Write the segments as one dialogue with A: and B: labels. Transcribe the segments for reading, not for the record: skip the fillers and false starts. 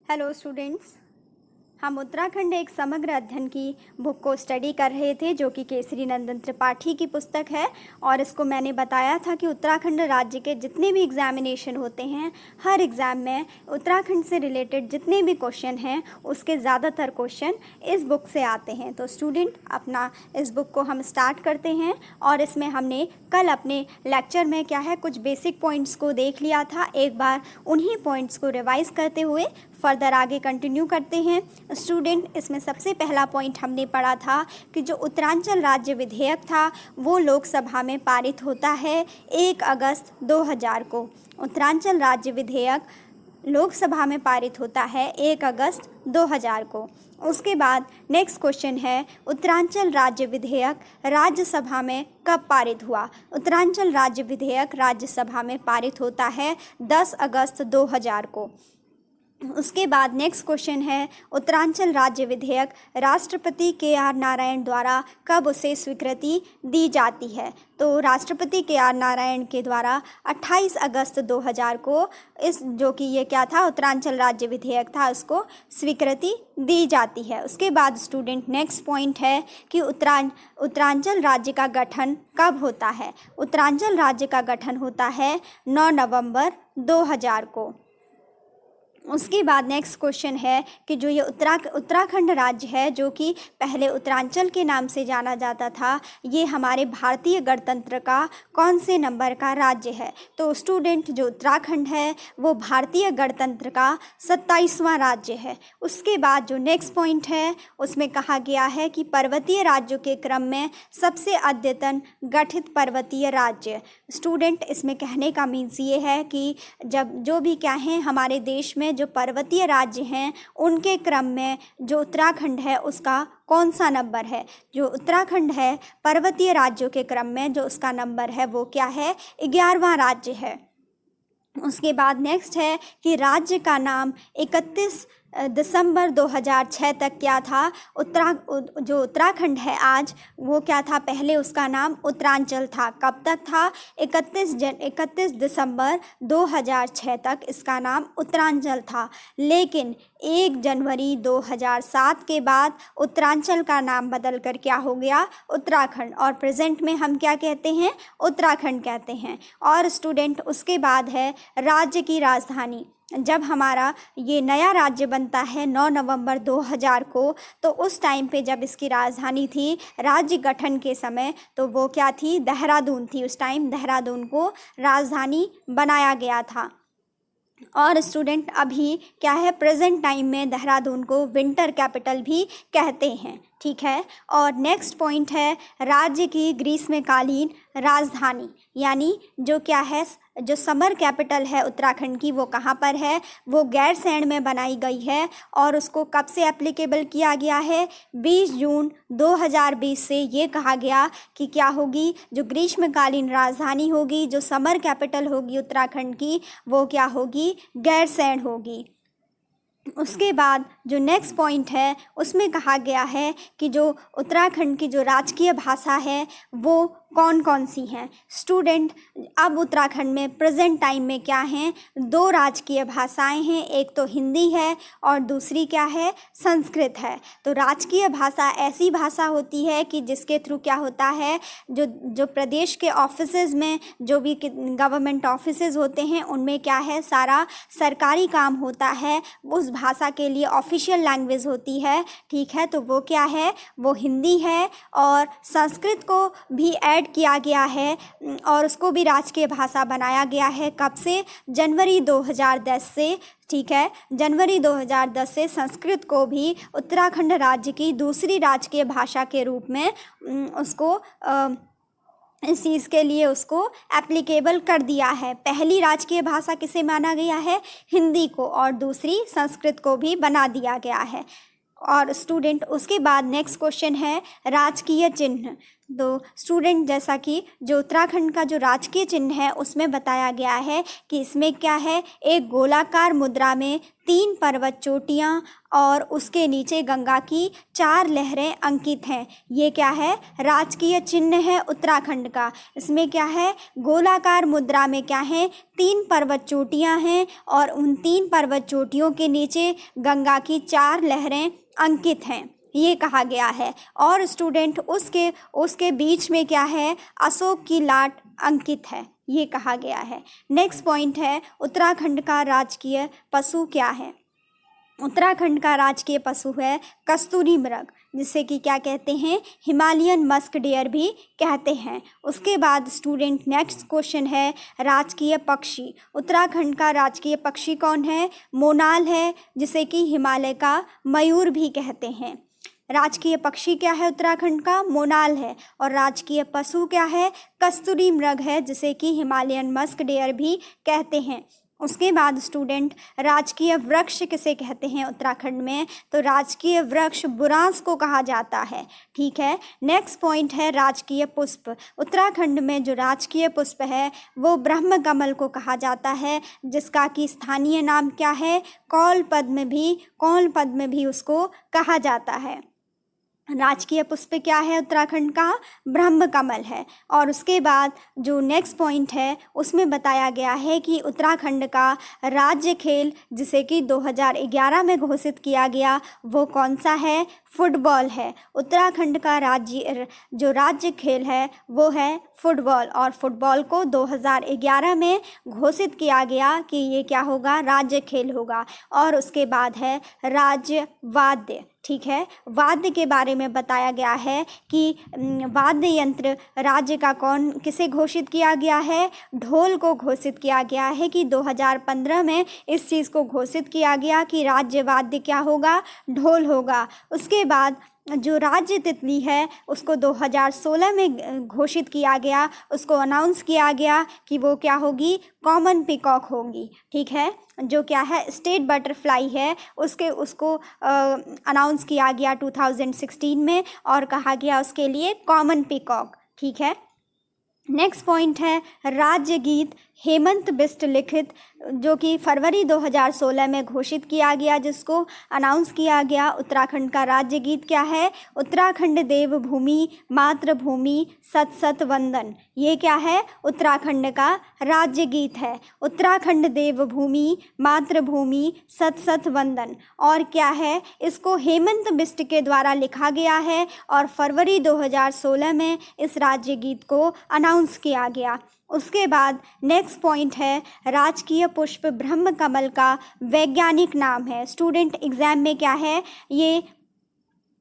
A: Hello students, हम उत्तराखंड एक समग्र अध्ययन की बुक को स्टडी कर रहे थे जो कि केसरी नंदन त्रिपाठी की पुस्तक है। और इसको मैंने बताया था कि उत्तराखंड राज्य के जितने भी एग्जामिनेशन होते हैं, हर एग्ज़ाम में उत्तराखंड से रिलेटेड जितने भी क्वेश्चन हैं उसके ज़्यादातर क्वेश्चन इस बुक से आते हैं। तो स्टूडेंट, अपना इस बुक को हम स्टार्ट करते हैं। और इसमें हमने कल अपने लेक्चर में क्या है, कुछ बेसिक पॉइंट्स को देख लिया था। एक बार उन्हीं पॉइंट्स को रिवाइज़ करते हुए फर्दर आगे कंटिन्यू करते हैं। स्टूडेंट, इसमें सबसे पहला पॉइंट हमने पढ़ा था कि जो उत्तरांचल राज्य विधेयक था वो लोकसभा में पारित होता है 1 अगस्त 2000 को। उत्तरांचल राज्य विधेयक लोकसभा में पारित होता है 1 अगस्त 2000 को। उसके बाद नेक्स्ट क्वेश्चन है, उत्तरांचल राज्य विधेयक राज्यसभा में कब पारित हुआ? उत्तरांचल राज्य विधेयक राज्यसभा में पारित होता है 10 अगस्त 2000 को। उसके बाद नेक्स्ट क्वेश्चन है, उत्तरांचल राज्य विधेयक राष्ट्रपति के.आर. नारायण द्वारा कब उसे स्वीकृति दी जाती है? तो राष्ट्रपति के.आर. नारायण के द्वारा 28 अगस्त 2000 को इस जो कि ये क्या था, उत्तरांचल राज्य विधेयक था, उसको स्वीकृति दी जाती है। उसके बाद स्टूडेंट नेक्स्ट पॉइंट है कि उत्तरांचल राज्य का गठन कब होता है? उत्तरांचल राज्य का गठन होता है 9 नवंबर 2000 को। उसके बाद नेक्स्ट क्वेश्चन है कि जो ये उत्तराखंड राज्य है जो कि पहले उत्तरांचल के नाम से जाना जाता था, ये हमारे भारतीय गणतंत्र का कौन से नंबर का राज्य है? तो स्टूडेंट, जो उत्तराखंड है वो भारतीय गणतंत्र का 27वां राज्य है। उसके बाद जो नेक्स्ट पॉइंट है उसमें कहा गया है कि पर्वतीय राज्यों के क्रम में सबसे अद्यतन गठित पर्वतीय राज्य। स्टूडेंट, इसमें कहने का मीन्स ये है कि जब जो भी क्या है हमारे देश में जो पर्वतीय राज्य हैं उनके क्रम में जो उत्तराखंड है उसका कौन सा नंबर है? जो उत्तराखंड है पर्वतीय राज्यों के क्रम में जो उसका नंबर है वो क्या है? 11वां राज्य है। उसके बाद नेक्स्ट है कि राज्य का नाम 31 दिसंबर 2006 तक क्या था? जो उत्तराखंड है आज वो क्या था? पहले उसका नाम उत्तरांचल था। कब तक था? 31 दिसंबर 2006 तक इसका नाम उत्तरांचल था। लेकिन 1 जनवरी 2007 के बाद उत्तरांचल का नाम बदल कर क्या हो गया? उत्तराखंड। और प्रेजेंट में हम क्या कहते हैं? उत्तराखंड कहते हैं। और स्टूडेंट, उसके बाद है राज्य की राजधानी। जब हमारा ये नया राज्य बनता है 9 नवंबर 2000 को, तो उस टाइम पे जब इसकी राजधानी थी राज्य गठन के समय, तो वो क्या थी? देहरादून थी। उस टाइम देहरादून को राजधानी बनाया गया था। और स्टूडेंट, अभी क्या है, प्रेजेंट टाइम में देहरादून को विंटर कैपिटल भी कहते हैं। ठीक है। और नेक्स्ट पॉइंट है राज्य की ग्रीष्मकालीन राजधानी, यानी जो क्या है, जो समर कैपिटल है उत्तराखंड की वो कहाँ पर है? वो गैरसैंण में बनाई गई है। और उसको कब से एप्लीकेबल किया गया है? 20 जून 2020 से ये कहा गया कि क्या होगी, जो ग्रीष्मकालीन राजधानी होगी, जो समर कैपिटल होगी उत्तराखंड की, वो क्या होगी? गैरसैंण होगी। उसके बाद जो नेक्स्ट पॉइंट है उसमें कहा गया है कि जो उत्तराखंड की जो राजकीय भाषा है वो कौन कौन सी हैं? स्टूडेंट, अब उत्तराखंड में प्रेजेंट टाइम में क्या हैं? 2 राजकीय भाषाएं हैं, एक तो हिंदी है और दूसरी क्या है? संस्कृत है। तो राजकीय भाषा ऐसी भाषा होती है कि जिसके थ्रू क्या होता है, जो प्रदेश के ऑफिसेज में जो भी गवर्नमेंट ऑफिसेज होते हैं उनमें क्या है, सारा सरकारी काम होता है, उस भाषा के लिए ऑफिशियल लैंग्वेज होती है। ठीक है, तो वो क्या है? वो हिंदी है। और संस्कृत को भी ऐड किया गया है और उसको भी राजकीय भाषा बनाया गया है। कब से? जनवरी 2010 से। ठीक है, जनवरी 2010 से संस्कृत को भी उत्तराखंड राज्य की दूसरी राजकीय भाषा के रूप में उसको इस चीज़ के लिए उसको एप्लीकेबल कर दिया है। पहली राजकीय भाषा किसे माना गया है? हिंदी को। और दूसरी संस्कृत को भी बना दिया गया है। और स्टूडेंट, उसके बाद नेक्स्ट क्वेश्चन है राजकीय चिन्ह। तो स्टूडेंट, जैसा कि जो उत्तराखंड का जो राजकीय चिन्ह है उसमें बताया गया है कि इसमें क्या है, एक गोलाकार मुद्रा में 3 पर्वत चोटियाँ और उसके नीचे गंगा की 4 लहरें अंकित हैं। ये क्या है, राजकीय चिन्ह है उत्तराखंड का। इसमें क्या है, गोलाकार मुद्रा में क्या है, 3 पर्वत चोटियाँ हैं और उन 3 पर्वत चोटियों के नीचे गंगा की 4 लहरें अंकित हैं, ये कहा गया है। और स्टूडेंट, उसके बीच में क्या है, अशोक की लाट अंकित है, ये कहा गया है। नेक्स्ट पॉइंट है, उत्तराखंड का राजकीय पशु क्या है। उत्तराखंड का राजकीय पशु है कस्तूरी मृग, जिसे कि क्या कहते हैं, हिमालयन मस्क डियर भी कहते हैं। उसके बाद स्टूडेंट नेक्स्ट क्वेश्चन है, राजकीय पक्षी। उत्तराखंड का राजकीय पक्षी कौन है, मोनाल है, जिसे कि हिमालय का मयूर भी कहते हैं। राजकीय पक्षी क्या है उत्तराखंड का, मोनाल है। और राजकीय पशु क्या है, कस्तूरी मृग है, जिसे कि हिमालयन मस्क डियर भी कहते हैं। उसके बाद स्टूडेंट, राजकीय वृक्ष किसे कहते हैं उत्तराखंड में, तो राजकीय वृक्ष बुरांस को कहा जाता है। ठीक है। नेक्स्ट पॉइंट है, राजकीय पुष्प। उत्तराखंड में जो राजकीय पुष्प है वो ब्रह्म कमल को कहा जाता है, जिसका कि स्थानीय नाम क्या है, कौल पद्म भी उसको कहा जाता है। राजकीय पुष्प क्या है उत्तराखंड का, ब्रह्म कमल है। और उसके बाद जो नेक्स्ट पॉइंट है उसमें बताया गया है कि उत्तराखंड का राज्य खेल, जिसे कि 2011 में घोषित किया गया, वो कौन सा है, फुटबॉल है। उत्तराखंड का राज्य खेल है वो है फुटबॉल, और फुटबॉल को 2011 में घोषित किया गया कि ये क्या होगा, राज्य खेल होगा। और उसके बाद है राज्य वाद्य। ठीक है। वाद्य के बारे में बताया गया है कि वाद्य यंत्र राज्य का किसे घोषित किया गया है, ढोल को घोषित किया गया है कि 2015 में इस चीज़ को घोषित किया गया कि राज्य वाद्य क्या होगा, ढोल होगा। उसके बाद जो राज्य तितली है उसको 2016 में घोषित किया गया, उसको अनाउंस किया गया कि वो क्या होगी, कॉमन पीकॉक होगी। ठीक है। जो क्या है, स्टेट बटरफ्लाई है, उसको अनाउंस किया गया 2016 में और कहा गया उसके लिए कॉमन पीकॉक। ठीक है। नेक्स्ट पॉइंट है, राज्य गीत हेमंत बिष्ट लिखित, जो कि फरवरी 2016 में घोषित किया गया, जिसको अनाउंस किया गया। उत्तराखंड का राज्य गीत क्या है, उत्तराखंड देवभूमि मातृभूमि सत सत वंदन। ये क्या है, उत्तराखंड का राज्य गीत है, उत्तराखंड देवभूमि मातृभूमि सत सत वंदन। और क्या है, इसको हेमंत बिष्ट के द्वारा लिखा गया है और फरवरी 2016 में इस राज्य गीत को अनाउंस किया गया। उसके बाद नेक्स्ट पॉइंट है, राजकीय पुष्प ब्रह्म कमल का वैज्ञानिक नाम है। स्टूडेंट, एग्जाम में क्या है, ये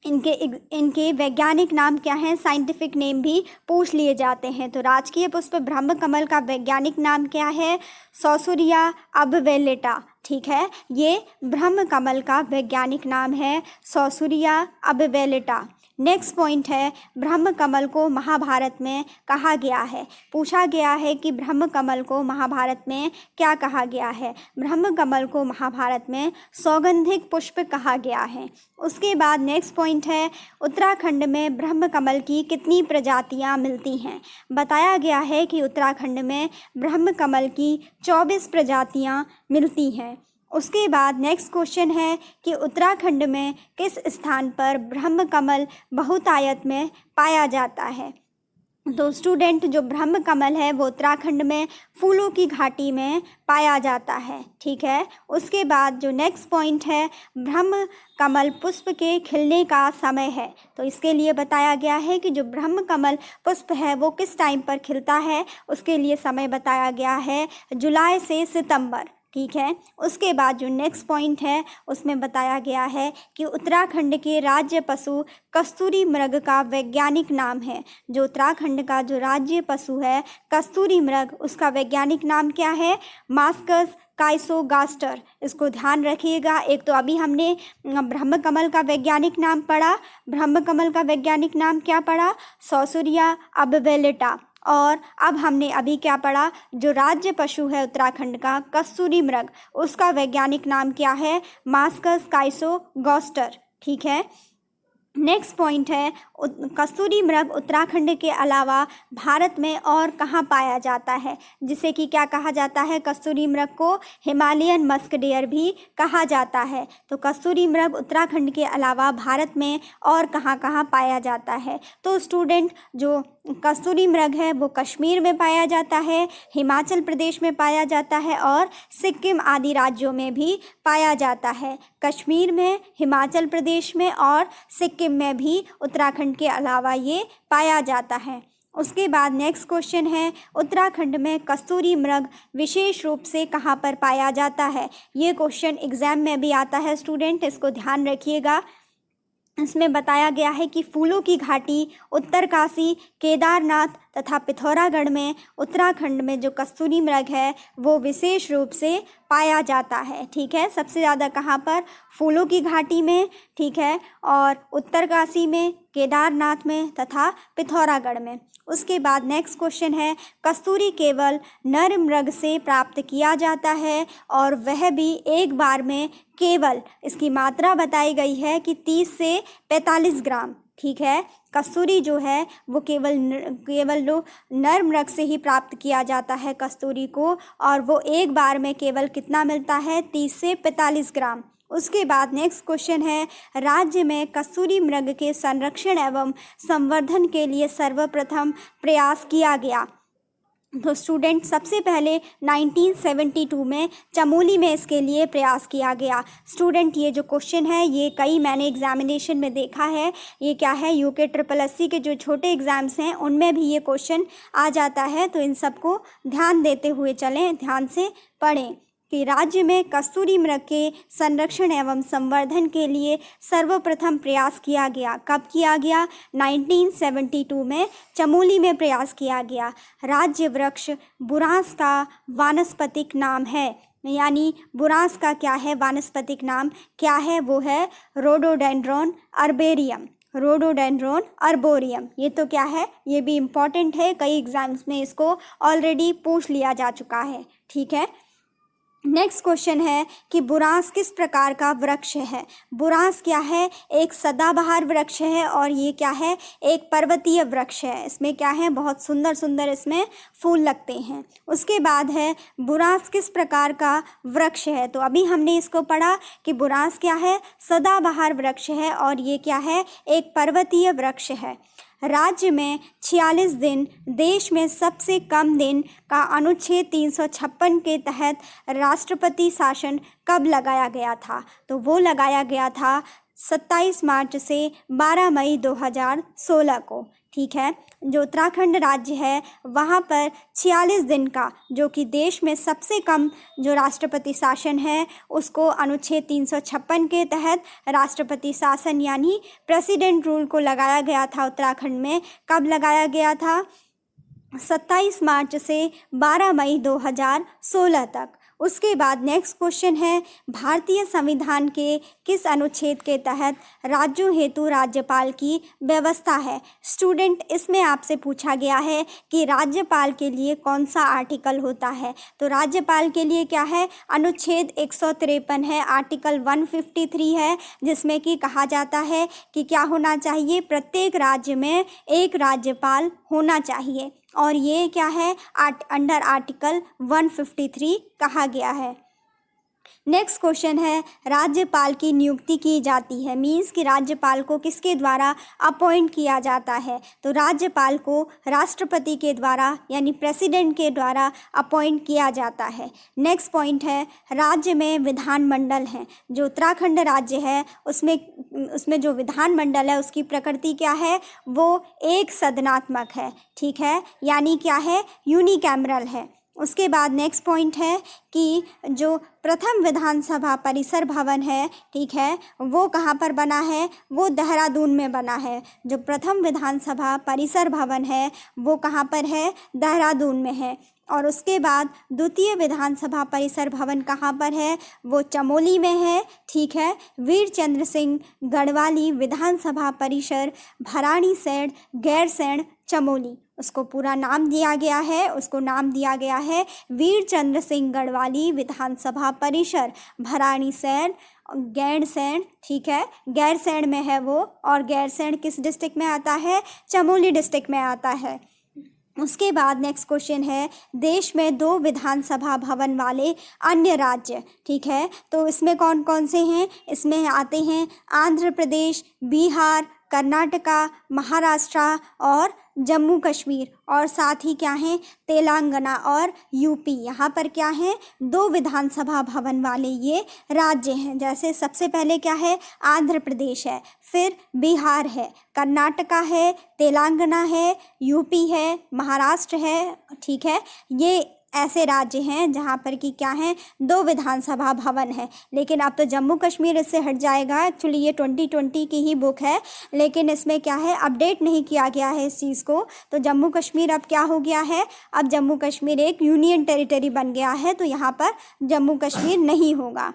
A: इनके वैज्ञानिक नाम क्या हैं, साइंटिफिक नेम भी पूछ लिए जाते हैं। तो राजकीय पुष्प ब्रह्म कमल का वैज्ञानिक नाम क्या है, सौसुरिया अबवेलेटा। ठीक है। ये ब्रह्म कमल का वैज्ञानिक नाम है, सौसुरिया अबवेलेटा। नेक्स्ट पॉइंट है, ब्रह्म कमल को महाभारत में कहा गया है। पूछा गया है कि ब्रह्म कमल को महाभारत में क्या कहा गया है। ब्रह्म कमल को महाभारत में सौगंधिक पुष्प कहा गया है। उसके बाद नेक्स्ट पॉइंट है, उत्तराखंड में ब्रह्म कमल की कितनी प्रजातियां मिलती हैं। बताया गया है कि उत्तराखंड में ब्रह्म कमल की 24 प्रजातियां मिलती हैं। उसके बाद नेक्स्ट क्वेश्चन है कि उत्तराखंड में किस स्थान पर ब्रह्म कमल बहुतायत में पाया जाता है। तो स्टूडेंट, जो ब्रह्म कमल है वो उत्तराखंड में फूलों की घाटी में पाया जाता है। ठीक है। उसके बाद जो नेक्स्ट पॉइंट है, ब्रह्म कमल पुष्प के खिलने का समय है। तो इसके लिए बताया गया है कि जो ब्रह्म कमल पुष्प है वो किस टाइम पर खिलता है, उसके लिए समय बताया गया है जुलाई से सितंबर। ठीक है। उसके बाद जो नेक्स्ट पॉइंट है उसमें बताया गया है कि उत्तराखंड के राज्य पशु कस्तूरी मृग का वैज्ञानिक नाम है। जो उत्तराखंड का जो राज्य पशु है कस्तूरी मृग, उसका वैज्ञानिक नाम क्या है, मास्कस काइसोगास्टर। इसको ध्यान रखिएगा। एक तो अभी हमने ब्रह्म कमल का वैज्ञानिक नाम पढ़ा, ब्रह्म कमल का वैज्ञानिक नाम क्या पढ़ा, सौसुरिया अबवेलेटा। और अब हमने अभी क्या पढ़ा, जो राज्य पशु है उत्तराखंड का कस्तूरी मृग, उसका वैज्ञानिक नाम क्या है, मास्कस काइसोगास्टर। ठीक है। नेक्स्ट पॉइंट है कस्तूरी मृग उत्तराखंड के अलावा भारत में और कहाँ पाया जाता है, जिसे कि क्या कहा जाता है, कस्तूरी मृग को हिमालयन मस्क डियर भी कहा जाता है। तो कस्तूरी मृग उत्तराखंड के अलावा भारत में और कहाँ कहाँ पाया जाता है। तो स्टूडेंट, जो कस्तूरी मृग है वो कश्मीर में पाया जाता है, हिमाचल प्रदेश में पाया जाता है और सिक्किम आदि राज्यों में भी पाया जाता है। कश्मीर में, हिमाचल प्रदेश में और सिक्किम में भी उत्तराखंड के अलावा ये पाया जाता है। उसके बाद नेक्स्ट क्वेश्चन है उत्तराखंड में कस्तूरी मृग विशेष रूप से कहाँ पर पाया जाता है। ये क्वेश्चन एग्जाम में भी आता है स्टूडेंट, इसको ध्यान रखिएगा। इसमें बताया गया है कि फूलों की घाटी, उत्तरकाशी, केदारनाथ तथा पिथौरागढ़ में उत्तराखंड में जो कस्तूरी मृग है वो विशेष रूप से पाया जाता है। ठीक है, सबसे ज़्यादा कहाँ पर, फूलों की घाटी में, ठीक है, और उत्तरकाशी में, केदारनाथ में तथा पिथौरागढ़ में। उसके बाद नेक्स्ट क्वेश्चन है कस्तूरी केवल नर मृग से प्राप्त किया जाता है और वह भी एक बार में केवल, इसकी मात्रा बताई गई है कि 30 से 45 ग्राम। ठीक है, कस्तूरी जो है वो केवल नर मृग से ही प्राप्त किया जाता है कस्तूरी को, और वो एक बार में केवल कितना मिलता है, 30 से 45 ग्राम। उसके बाद नेक्स्ट क्वेश्चन है राज्य में कस्तूरी मृग के संरक्षण एवं संवर्धन के लिए सर्वप्रथम प्रयास किया गया। तो स्टूडेंट, सबसे पहले 1972 में चमोली में इसके लिए प्रयास किया गया। स्टूडेंट, ये जो क्वेश्चन है ये कई मैंने एग्जामिनेशन में देखा है। ये क्या है, यूके SSS के जो छोटे एग्ज़ाम्स हैं उनमें भी ये क्वेश्चन आ जाता है। तो इन सबको ध्यान देते हुए चलें, ध्यान से पढ़ें कि राज्य में कस्तूरी मृग के संरक्षण एवं संवर्धन के लिए सर्वप्रथम प्रयास किया गया। कब किया गया, 1972 में चमोली में प्रयास किया गया। राज्य वृक्ष बुरांस का वानस्पतिक नाम है, यानी बुरांस का क्या है, वानस्पतिक नाम क्या है, वो है रोडोडेंड्रॉन अर्बोरियम। रोडोडेंड्रॉन अर्बोरियम, ये तो क्या है, ये भी इम्पॉर्टेंट है, कई एग्जाम्स में इसको ऑलरेडी पूछ लिया जा चुका है। ठीक है, नेक्स्ट क्वेश्चन है कि बुरांस किस प्रकार का वृक्ष है। बुरांस क्या है, एक सदाबहार वृक्ष है और ये क्या है, एक पर्वतीय वृक्ष है। इसमें क्या है, बहुत सुंदर सुंदर इसमें फूल लगते हैं। उसके बाद है बुरांस किस प्रकार का वृक्ष है। तो अभी हमने इसको पढ़ा कि बुरांस क्या है, सदाबहार वृक्ष है और ये क्या है, एक पर्वतीय वृक्ष है। राज्य में 46 दिन, देश में सबसे कम दिन का अनुच्छेद 356 के तहत राष्ट्रपति शासन कब लगाया गया था। तो वो लगाया गया था 27 मार्च से 12 मई 2016 को। ठीक है, जो उत्तराखंड राज्य है वहाँ पर 46 दिन का, जो कि देश में सबसे कम जो राष्ट्रपति शासन है उसको अनुच्छेद 356 के तहत राष्ट्रपति शासन यानी प्रेसिडेंट रूल को लगाया गया था। उत्तराखंड में कब लगाया गया था, 27 मार्च से 12 मई 2016 तक। उसके बाद नेक्स्ट क्वेश्चन है भारतीय संविधान के किस अनुच्छेद के तहत राज्यों हेतु राज्यपाल की व्यवस्था है। स्टूडेंट, इसमें आपसे पूछा गया है कि राज्यपाल के लिए कौन सा आर्टिकल होता है। तो राज्यपाल के लिए क्या है, अनुच्छेद 153 है, आर्टिकल 153 है, जिसमें कि कहा जाता है कि क्या होना चाहिए, प्रत्येक राज्य में एक राज्यपाल होना चाहिए। और ये क्या है, अंडर आर्टिकल 153 कहा गया है। नेक्स्ट क्वेश्चन है राज्यपाल की नियुक्ति की जाती है, मीन्स कि राज्यपाल को किसके द्वारा अपॉइंट किया जाता है। तो राज्यपाल को राष्ट्रपति के द्वारा यानी प्रेसिडेंट के द्वारा अपॉइंट किया जाता है। नेक्स्ट पॉइंट है राज्य में विधानमंडल है। जो उत्तराखंड राज्य है उसमें जो विधानमंडल है उसकी प्रकृति क्या है, वो एक सदनात्मक है। ठीक है, यानी क्या है, यूनिकैमरल है। उसके बाद नेक्स्ट पॉइंट है कि जो प्रथम विधानसभा परिसर भवन है, ठीक है, वो कहाँ पर बना है, वो देहरादून में बना है। जो प्रथम विधानसभा परिसर भवन है वो कहाँ पर है, देहरादून में है। और उसके बाद द्वितीय विधानसभा परिसर भवन कहाँ पर है, वो चमोली में है। ठीक है, वीर चंद्र सिंह गढ़वाली विधानसभा परिसर भराड़ीसैंण गैरसैंण चमोली, उसको पूरा नाम दिया गया है, उसको नाम दिया गया है वीर चंद्र सिंह गढ़वाली विधानसभा परिसर भराड़ीसैंण गैरसैंण, ठीक है, गैरसैंण में है वो, और गैरसैंण किस डिस्ट्रिक्ट में आता है? चमोली डिस्ट्रिक्ट में आता है। उसके बाद नेक्स्ट क्वेश्चन है, देश में 2 विधानसभा भवन वाले अन्य राज्य, ठीक है, तो इसमें कौन कौन से हैं? इसमें आते हैं आंध्र प्रदेश, बिहार, कर्नाटका, महाराष्ट्र और जम्मू कश्मीर, और साथ ही क्या हैं? तेलंगाना और यूपी। यहाँ पर क्या है? 2 विधानसभा भवन वाले ये राज्य हैं। जैसे सबसे पहले क्या है? आंध्र प्रदेश है, फिर बिहार है, कर्नाटका है, तेलंगाना है, यूपी है, महाराष्ट्र है, ठीक है। ये ऐसे राज्य हैं जहाँ पर कि क्या है? 2 विधानसभा भवन है। लेकिन अब तो जम्मू कश्मीर इससे हट जाएगा। एक्चुअली ये 2020 की ही बुक है, लेकिन इसमें क्या है? अपडेट नहीं किया गया है इस चीज़ को। तो जम्मू कश्मीर अब क्या हो गया है? अब जम्मू कश्मीर एक यूनियन टेरिटरी बन गया है, तो यहाँ पर जम्मू कश्मीर नहीं होगा।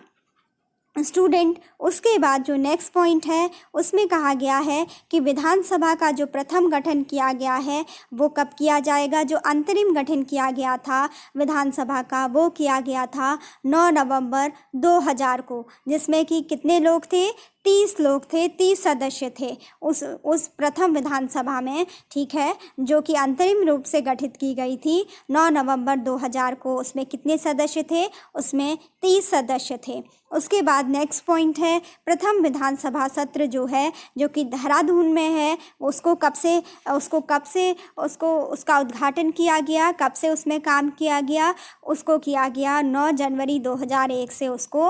A: स्टूडेंट, उसके बाद जो नेक्स्ट पॉइंट है उसमें कहा गया है कि विधानसभा का जो प्रथम गठन किया गया है वो कब किया जाएगा? जो अंतरिम गठन किया गया था विधानसभा का वो किया गया था 9 नवंबर 2000 को, जिसमें कि कितने लोग थे? 30 लोग थे, 30 सदस्य थे उस प्रथम विधानसभा में, ठीक है, जो कि अंतरिम रूप से गठित की गई थी 9 नवंबर 2000 को। उसमें कितने सदस्य थे? उसमें 30 सदस्य थे। उसके बाद नेक्स्ट पॉइंट है, प्रथम विधानसभा सत्र जो है, जो कि देहरादून में है, उसका उद्घाटन किया गया, कब से उसमें काम किया गया? उसको किया गया 9 जनवरी 2001 से उसको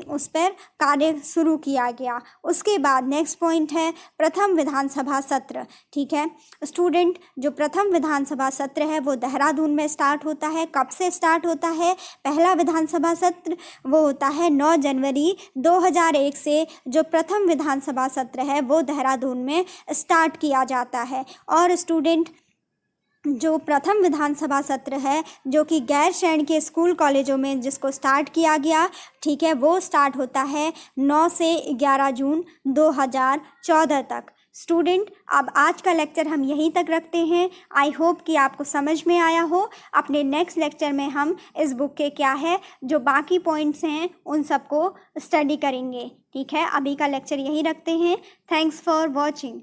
A: उस पर कार्य शुरू किया गया। उसके बाद नेक्स्ट पॉइंट है प्रथम विधानसभा सत्र, ठीक है स्टूडेंट। जो प्रथम विधानसभा सत्र है वो देहरादून में स्टार्ट होता है। कब से स्टार्ट होता है? पहला विधानसभा सत्र वो होता है 9 जनवरी 2001 से। जो प्रथम विधानसभा सत्र है वो देहरादून में स्टार्ट किया जाता है। और स्टूडेंट, जो प्रथम विधानसभा सत्र है जो कि गैरसैंण के स्कूल कॉलेजों में जिसको स्टार्ट किया गया, ठीक है, वो स्टार्ट होता है 9 से 11 जून 2014 तक। स्टूडेंट, अब आज का लेक्चर हम यहीं तक रखते हैं। आई होप कि आपको समझ में आया हो। अपने नेक्स्ट लेक्चर में हम इस बुक के क्या है जो बाकी पॉइंट्स हैं उन सबको स्टडी करेंगे, ठीक है। अभी का लेक्चर यहीं रखते हैं। Thanks for watching.